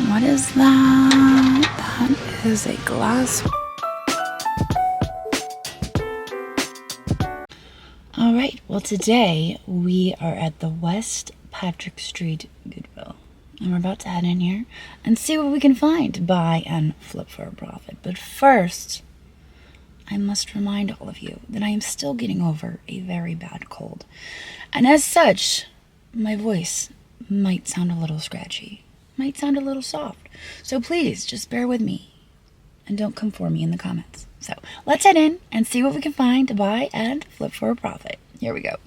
What is that? That is a glass. All right, well today we are at the West Patrick Street Goodwill. And we're about to head in here and see what we can find, buy and flip for a profit. But first, I must remind all of you that I am still getting over a very bad cold. And as such, my voice might sound a little scratchy, might sound a little soft. So please, just bear with me and don't come for me in the comments. So let's head in and see what we can find to buy and flip for a profit. Here we go.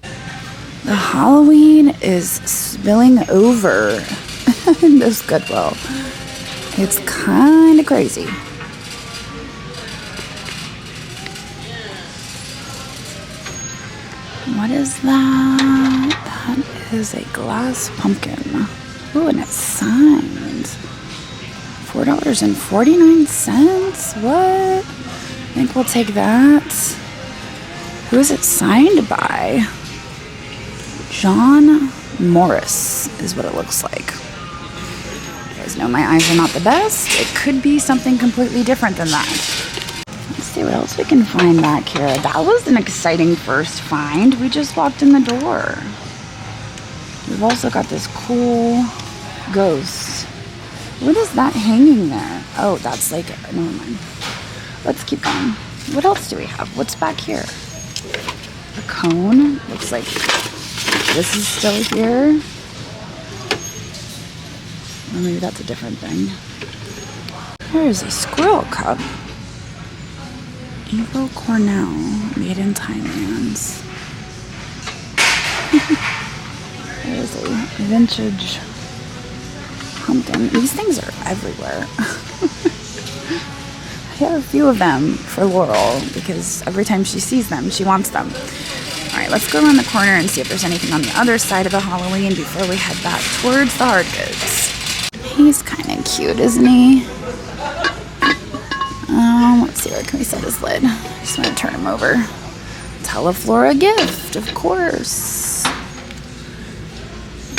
The Halloween is spilling over in this Goodwill. It's kind of crazy. What is that? That is a glass pumpkin. Ooh, and it's signed. $4.49? What? I think we'll take that. Who is it signed by? John Morris is what it looks like. You guys know my eyes are not the best. It could be something completely different than that. Let's see what else we can find back here. That was an exciting first find. We just walked in the door. We've also got this cool ghost. What is that hanging there? Oh, that's like, never mind. Let's keep going. What else do we have? What's back here? A cone. Looks like this is still here. Or maybe that's a different thing. There is a squirrel cup. Evo Cornell, made in Thailand. There's a vintage pumpkin. These things are everywhere. I have a few of them for Laurel because every time she sees them, she wants them. All right, let's go around the corner and see if there's anything on the other side of the Halloween before we head back towards the hard goods. He's kind of cute, isn't he? Let's see, where can we set his lid? I just want to turn him over. Teleflora gift, of course.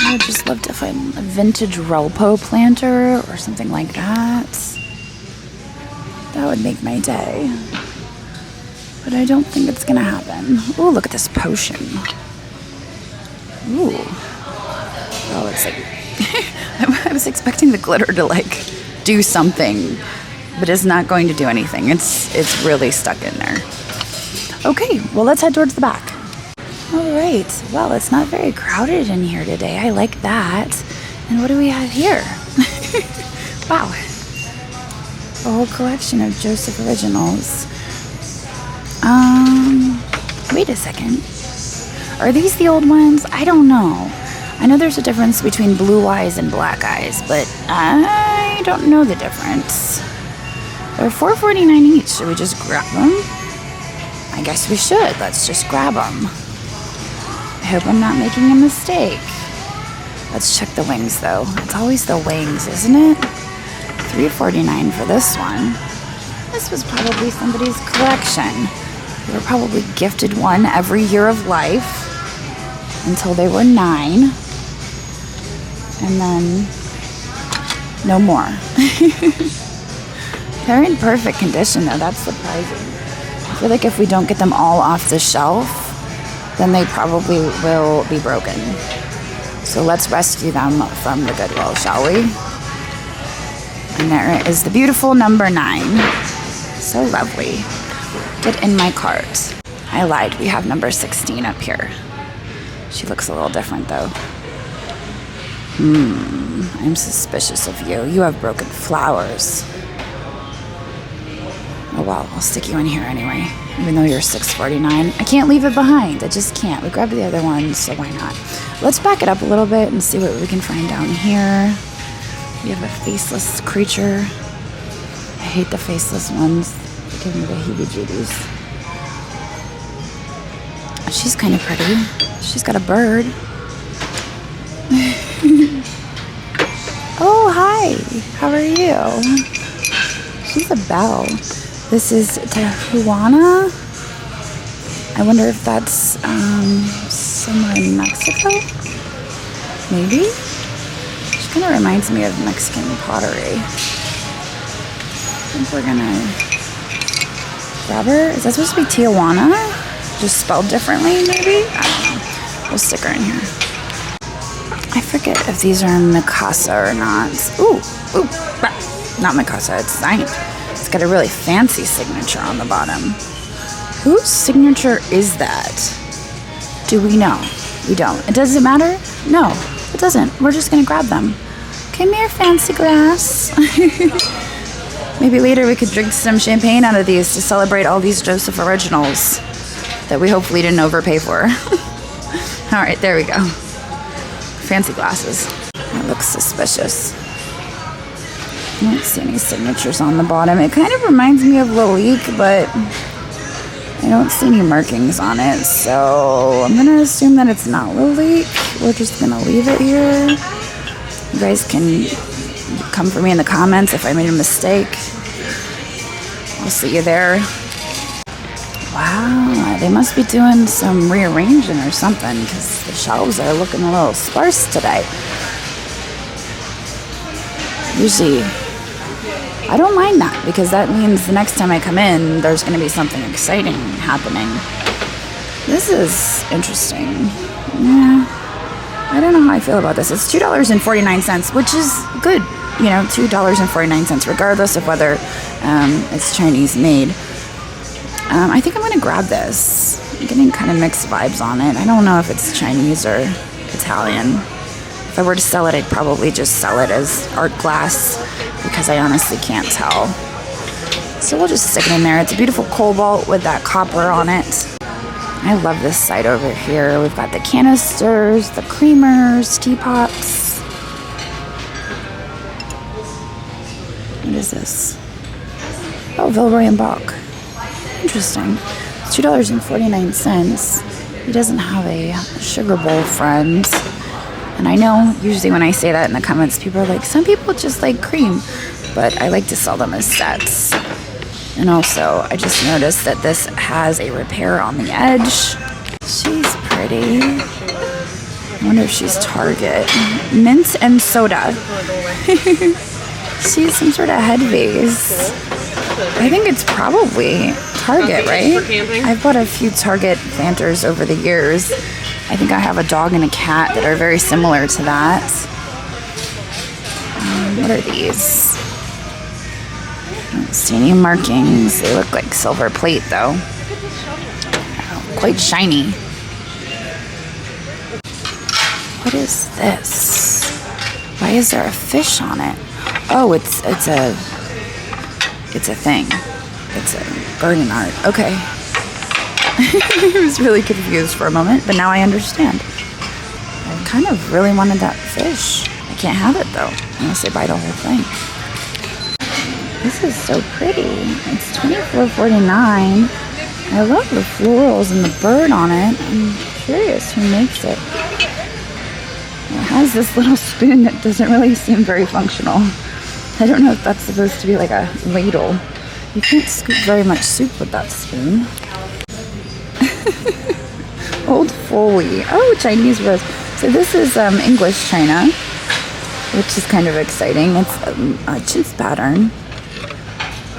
I would just love to find a vintage Relpo planter or something like that. That would make my day. But I don't think it's gonna happen. Ooh, look at this potion. Ooh. Oh, it's like... I was expecting the glitter to, like, do something, but it's not going to do anything. It's really stuck in there. Okay, well, let's head towards the back. All right. Well, it's not very crowded in here today. I like that. And what do we have here? Wow. A whole collection of Joseph originals. Wait a second. Are these the old ones? I don't know. I know there's a difference between blue eyes and black eyes, but I don't know the difference. They're $4.49 each. Should we just grab them? I guess we should. Let's just grab them. I hope I'm not making a mistake. Let's check the wings, though. It's always the wings, isn't it? $3.49 for this one. This was probably somebody's collection. They were probably gifted one every year of life until they were 9. And then no more. They're in perfect condition, though. That's surprising. I feel like if we don't get them all off the shelf, then they probably will be broken. So let's rescue them from the Goodwill, shall we? And there is the beautiful number 9. So lovely. Get in my cart. I lied. We have number 16 up here. She looks a little different, though. I'm suspicious of you. You have broken flowers. Oh, well, I'll stick you in here anyway, even though you're $6.49. I can't leave it behind. I just can't. We grabbed the other one, so why not? Let's back it up a little bit and see what we can find down here. We have a faceless creature. I hate the faceless ones. They give me the heebie-jeebies. She's kind of pretty. She's got a bird. Oh, hi. How are you? She's a belle. This is Tijuana. I wonder if that's somewhere in Mexico? Maybe? She's Kind of reminds me of Mexican pottery. I think we're gonna grab her. Is that supposed to be Tijuana? Just spelled differently, maybe? I don't know. We'll stick her in here. I forget if these are Mikasa or not. Ooh, not Mikasa, it's signed. It's got a really fancy signature on the bottom. Whose signature is that? Do we know? We don't. It doesn't matter? No, it doesn't. We're just gonna grab them. Come here, fancy glass. Maybe later we could drink some champagne out of these to celebrate all these Joseph originals that we hopefully didn't overpay for. All right, there we go. Fancy glasses. That looks suspicious. I don't see any signatures on the bottom. It kind of reminds me of Lalique, but I don't see any markings on it. So I'm going to assume that it's not Lalique. We're just going to leave it here. You guys can come for me in the comments if I made a mistake. I'll see you there. Wow, they must be doing some rearranging or something because the shelves are looking a little sparse today. Usually, I don't mind that because that means the next time I come in, there's going to be something exciting happening. This is interesting. Yeah, I don't know how I feel about this. It's $2.49, which is good. You know, $2.49, regardless of whether it's Chinese made. I think I'm going to grab this. I'm getting kind of mixed vibes on it. I don't know if it's Chinese or Italian. If I were to sell it, I'd probably just sell it as art glass because I honestly can't tell. So we'll just stick it in there. It's a beautiful cobalt with that copper on it. I love this side over here. We've got the canisters, the creamers, teapots. What is this? Oh, Villeroy and Bach. Interesting. It's $2.49. He doesn't have a sugar bowl, friends. And I know usually when I say that in the comments, people are like, some people just like cream. But I like to sell them as sets. And also, I just noticed that this has a repair on the edge. She's pretty. I wonder if she's Target. Mint and soda. She's some sort of head vase. I think it's probably Target, right? I've bought a few Target planters over the years. I think I have a dog and a cat that are very similar to that. What are these? I don't see any markings. They look like silver plate, though. Oh, quite shiny. What is this? Why is there a fish on it? Oh, it's a thing. It's a garden art. Okay. I was really confused for a moment, but now I understand. I kind of really wanted that fish. I can't have it though, unless I buy the whole thing. This is so pretty. It's $24.49. I love the florals and the bird on it. I'm curious who makes it. It has this little spoon that doesn't really seem very functional. I don't know if that's supposed to be like a ladle. You can't scoop very much soup with that spoon. Old Foley. Oh, Chinese rose. So this is English China, which is kind of exciting. It's a chintz pattern.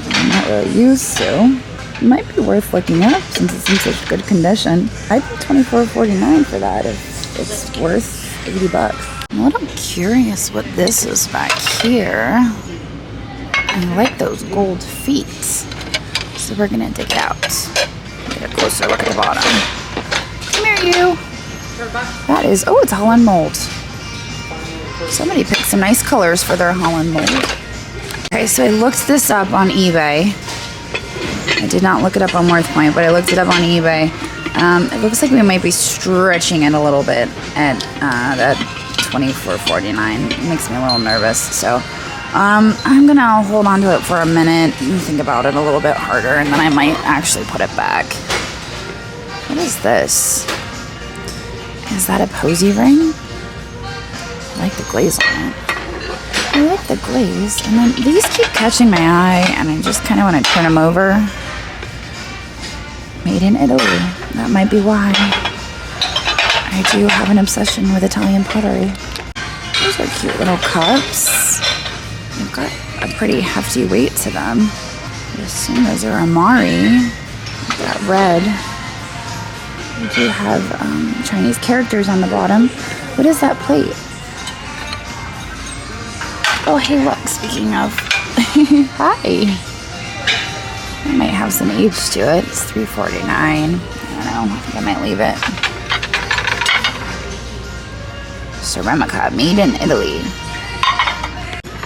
I'm not really used to. It might be worth looking up since it's in such good condition. I'd pay $24.49 for that if it's worth $80. I'm a little curious what this is back here. I like those gold feet. So we're gonna dig it out. Get a closer look at the bottom. Come here, you. That is, oh, it's Holland mold. Somebody picked some nice colors for their Holland mold. Okay, so I looked this up on eBay. I did not look it up on WorthPoint, but I looked it up on eBay. It looks like we might be stretching it a little bit at that $24.49. It makes me a little nervous, so I'm gonna hold on to it for a minute and think about it a little bit harder, and then I might actually put it back. What is this? Is that a posy ring? I like the glaze on it. I like the glaze, and then these keep catching my eye, and I just kind of want to turn them over. Made in Italy. That might be why. I do have an obsession with Italian pottery. Those are cute little cups. They've got a pretty hefty weight to them. I assume those are Amari. That red. We do have Chinese characters on the bottom. What is that plate? Oh, hey, look, speaking of. Hi. It might have some age to it. It's $3.49. I don't know. I think I might leave it. Ceramica, made in Italy.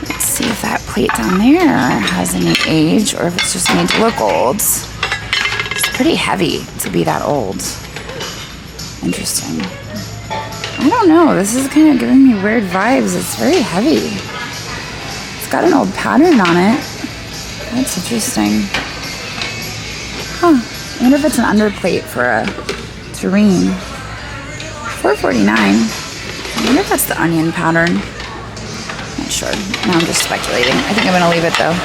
Let's see if that plate down there has any age or if it's just made to look old. It's pretty heavy to be that old. Interesting. I don't know. This is kind of giving me weird vibes. It's very heavy. It's got an old pattern on it. That's interesting. Huh. I wonder if it's an underplate for a tureen. $4.49. I wonder if that's the onion pattern. Not sure. Now I'm just speculating. I think I'm going to leave it though.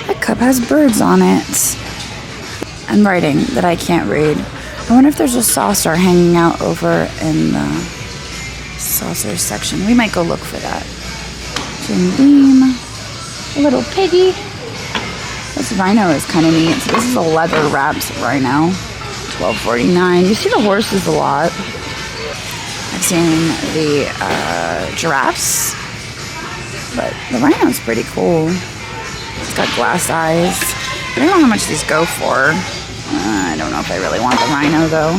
That cup has birds on it. And writing that I can't read. I wonder if there's a saucer hanging out over in the saucer section. We might go look for that. Jim Beam. A little piggy. This rhino is kind of neat. So this is a leather wrapped rhino. $12.49. You see the horses a lot. I've seen the giraffes. But the rhino's pretty cool. It's got glass eyes. I don't know how much these go for. I don't know if I really want the rhino though.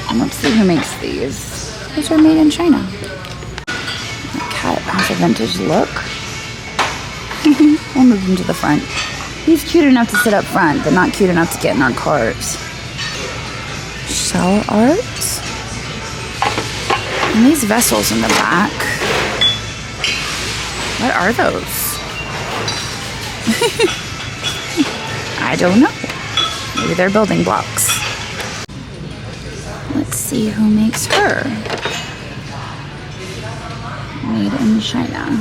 And let's see who makes these. Those are made in China. The cat has a vintage look. We'll move him to the front. He's cute enough to sit up front, but not cute enough to get in our cars. Shell art. And these vessels in the back. What are those? I don't know. Maybe they're building blocks. Let's see who makes her. Made in China.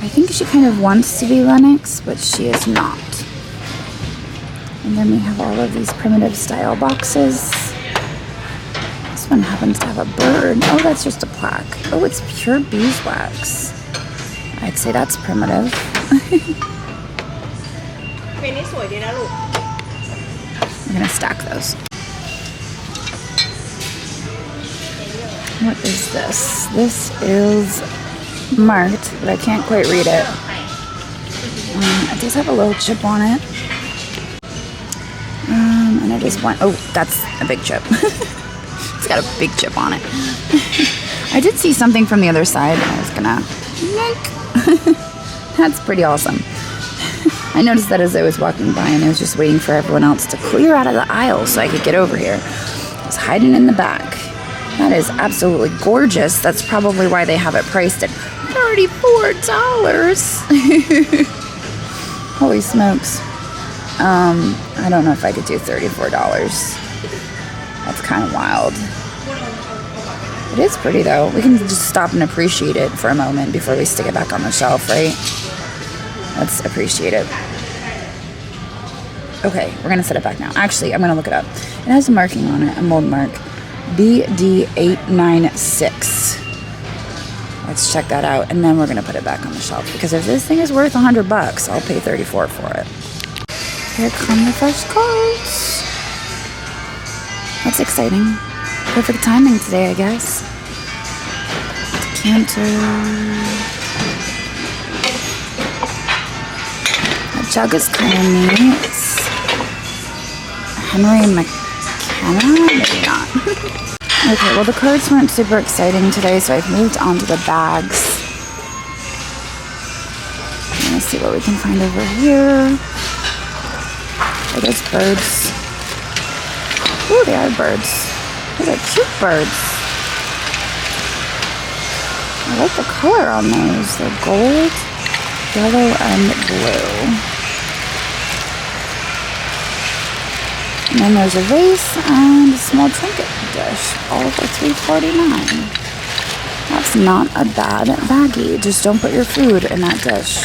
I think she kind of wants to be Lennox, but she is not. And then we have all of these primitive style boxes. This one happens to have a bird. Oh, that's just a plaque. Oh, it's pure beeswax. I'd say that's primitive. I'm gonna stack those. What is this? This is marked, but I can't quite read it. It does have a little chip on it. And it is one. Oh, that's a big chip. It's got a big chip on it. I did see something from the other side. I was gonna yank. That's pretty awesome. I noticed that as I was walking by, and I was just waiting for everyone else to clear out of the aisle so I could get over here. I was hiding in the back. That is absolutely gorgeous. That's probably why they have it priced at $34. Holy smokes. I don't know if I could do $34. That's kind of wild. It is pretty though. We can just stop and appreciate it for a moment before we stick it back on the shelf, right? Let's appreciate it. Okay, we're gonna set it back now. Actually, I'm gonna look it up. It has a marking on it, a mold mark. BD896. Let's check that out, and then we're gonna put it back on the shelf. Because if this thing is worth $100, I'll pay $34 for it. Here come the first cards. That's exciting. Perfect timing today, I guess. Decanter. That jug is kind of neat. Henry McKenna? Maybe not. Okay, well the cards weren't super exciting today, so I've moved on to the bags. Let's see what we can find over here. Are those birds? Ooh, they are birds. Those are cute birds. I like the color on those. They're gold, yellow, and blue. And then there's a vase and a small trinket dish, all for $3.49. That's not a bad baggie. Just don't put your food in that dish.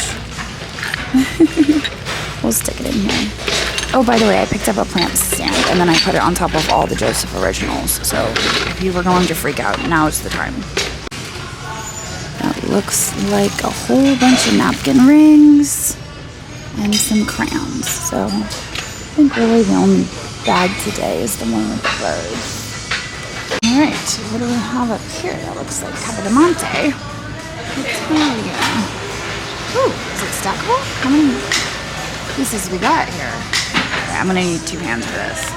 We'll stick it in here. Oh, by the way, I picked up a plant stand and then I put it on top of all the Joseph originals. So if you were going to freak out, now is the time. looks like a whole bunch of napkin rings and some crowns. So I think really the only bag today is the one with the birds. Alright, what do we have up here? That looks like Capodimonte. Italian. Ooh, is it stackable? How many pieces we got here? Okay, I'm gonna need 2 hands for this.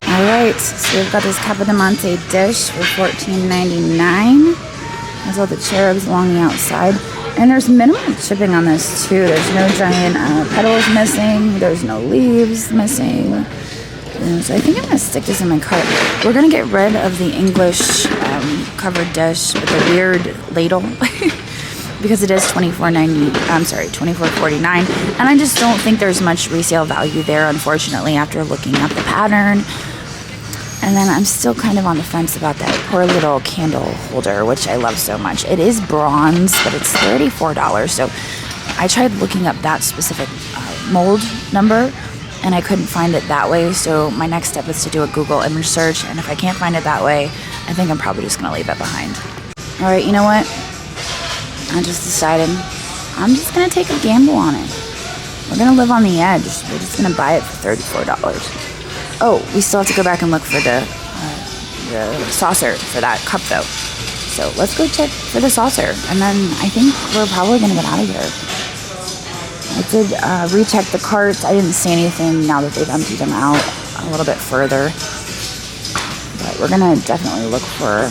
Alright, so we've got this Capodimonte dish for $14.99. Has all the cherubs along the outside. And there's minimal chipping on this too. There's no giant petals missing. There's no leaves missing. And so I think I'm going to stick this in my cart. We're going to get rid of the English covered dish with the weird ladle. Because it is $24.49, and I just don't think there's much resale value there, unfortunately, after looking at the pattern. And then I'm still kind of on the fence about that poor little candle holder, which I love so much. It is bronze, but it's $34, so I tried looking up that specific mold number, and I couldn't find it that way, so my next step is to do a Google image search, and if I can't find it that way, I think I'm probably just going to leave it behind. Alright, you know what? I just decided I'm just going to take a gamble on it. We're going to live on the edge. We're just going to buy it for $34. Oh, we still have to go back and look for the saucer for that cup, though. So let's go check for the saucer, and then I think we're probably going to get out of here. I did recheck the carts. I didn't see anything now that they've emptied them out a little bit further. But we're going to definitely look for...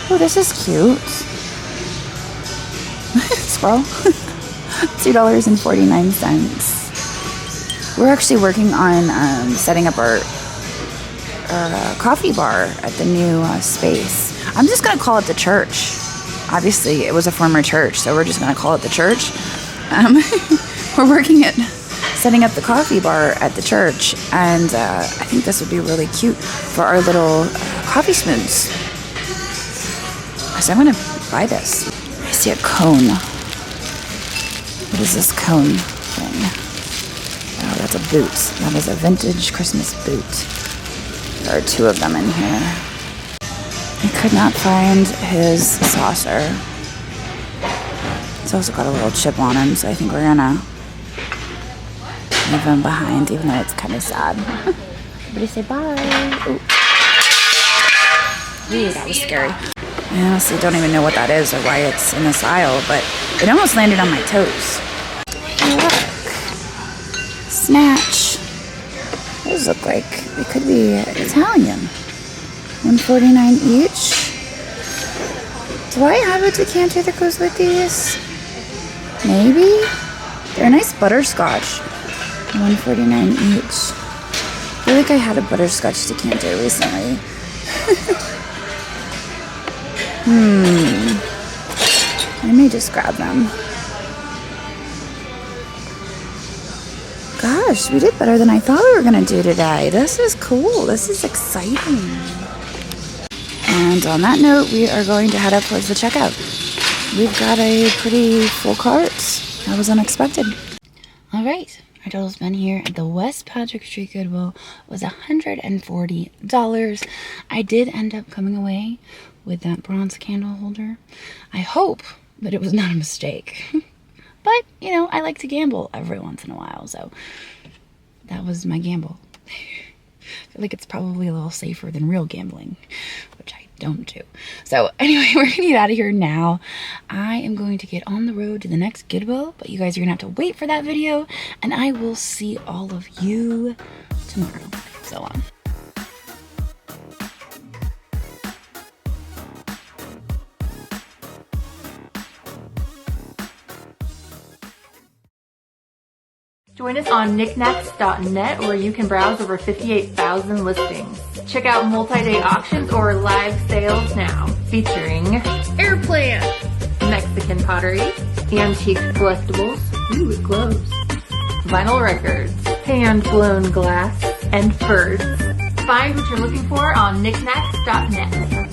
Oh, this is cute. Squirrel. $2.49. We're actually working on setting up our coffee bar at the new space. I'm just going to call it the church. Obviously, it was a former church, so we're just going to call it the church. We're working at setting up the coffee bar at the church, and I think this would be really cute for our little coffee spoons. So I'm going to buy this. I see a cone. What is this cone thing? Oh, that's a boot. That is a vintage Christmas boot. There are 2 of them in here. I could not find his saucer. It's also got a little chip on him, so I think we're gonna leave him behind, even though it's kind of sad. Everybody say bye. Ooh, that was scary. I honestly don't even know what that is or why it's in this aisle, but it almost landed on my toes. Look. Snatch. Those look like they could be Italian. $1.49 each. Do I have a decanter that goes with these? Maybe? They're a nice butterscotch. $1.49 each. I feel like I had a butterscotch decanter recently. I may just grab them. Gosh, we did better than I thought we were going to do today. This is cool. This is exciting. And on that note, we are going to head up towards the checkout. We've got a pretty full cart. That was unexpected. All right. Our total spend here at the West Patrick Street Goodwill was $140. I did end up coming away with that bronze candle holder. I hope that it was not a mistake. But, you know, I like to gamble every once in a while, so that was my gamble. I feel like it's probably a little safer than real gambling, which I don't do. So anyway, we're gonna get out of here now. I am going to get on the road to the next Goodwill, but you guys are gonna have to wait for that video, and I will see all of you tomorrow. So on. Join us on knickknacks.net, where you can browse over 58,000 listings. Check out multi-day auctions or live sales now, featuring airplane, Mexican pottery, antique collectibles, with gloves, vinyl records, hand-blown glass, and furs. Find what you're looking for on knickknacks.net.